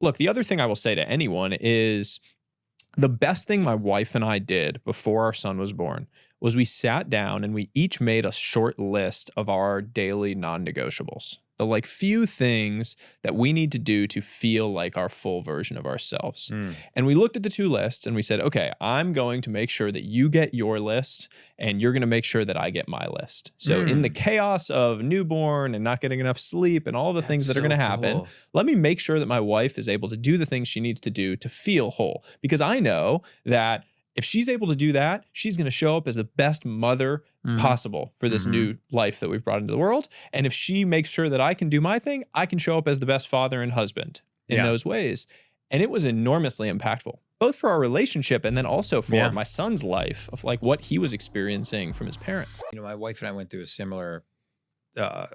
Look, the other thing I will say to anyone is the best thing my wife and I did before our son was born was we sat down and we each made a short list of our daily non-negotiables. The like few things that we need to do to feel like our full version of ourselves. Mm. And we looked at the two lists and we said, okay, I'm going to make sure that you get your list and you're going to make sure that I get my list. So in the Mm. chaos of newborn and not getting enough sleep and all the things That's that are going so to happen, cool. let me make sure that my wife is able to do the things she needs to do to feel whole. Because I know that if she's able to do that, she's going to show up as the best mother Mhm. possible for this Mhm. new life that we've brought into the world. And if she makes sure that I can do my thing, I can show up as the best father and husband in Yeah. those ways. And it was enormously impactful, both for our relationship and then also for Yeah. my son's life of like what he was experiencing from his parent. My wife and I went through a similar uh,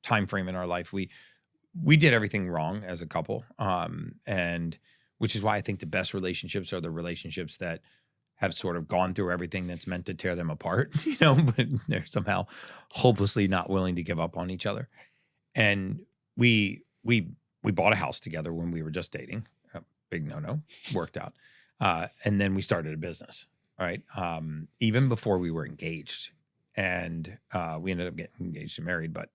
time frame in our life. We did everything wrong as a couple, and which is why I think the best relationships are the relationships that have sort of gone through everything that's meant to tear them apart, but they're somehow hopelessly not willing to give up on each other. And we bought a house together when we were just dating. Big no, worked out. And then we started a business, right? Even before we were engaged, and we ended up getting engaged and married. But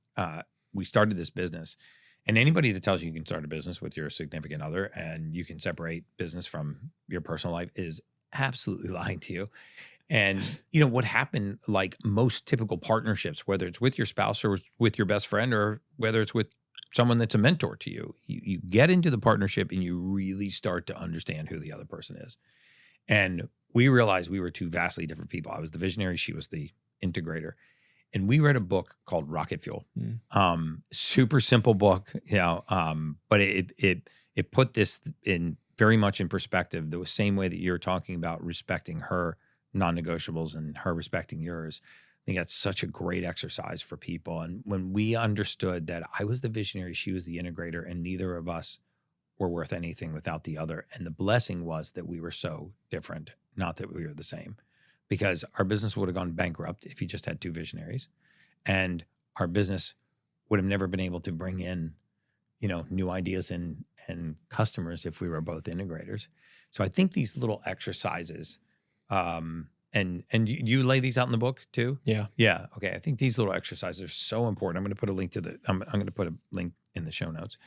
we started this business. And anybody that tells you you can start a business with your significant other and you can separate business from your personal life is absolutely lying to you. And what happened, like most typical partnerships, whether it's with your spouse or with your best friend or whether it's with someone that's a mentor to you, you get into the partnership and you really start to understand who the other person is. And we realized we were two vastly different people. I was the visionary, she was the integrator. And we read a book called Rocket Fuel. Super simple book, but it put this in very much in perspective, the same way that you're talking about respecting her non-negotiables and her respecting yours. I think that's such a great exercise for people. And when we understood that I was the visionary, she was the integrator, and neither of us were worth anything without the other. And the blessing was that we were so different, not that we were the same, because our business would have gone bankrupt if you just had two visionaries, and our business would have never been able to bring in, new ideas and customers if we were both integrators. So I think these little exercises, and you lay these out in the book too? Yeah. Yeah. Okay. I think these little exercises are so important. I'm going to put a link in the show notes.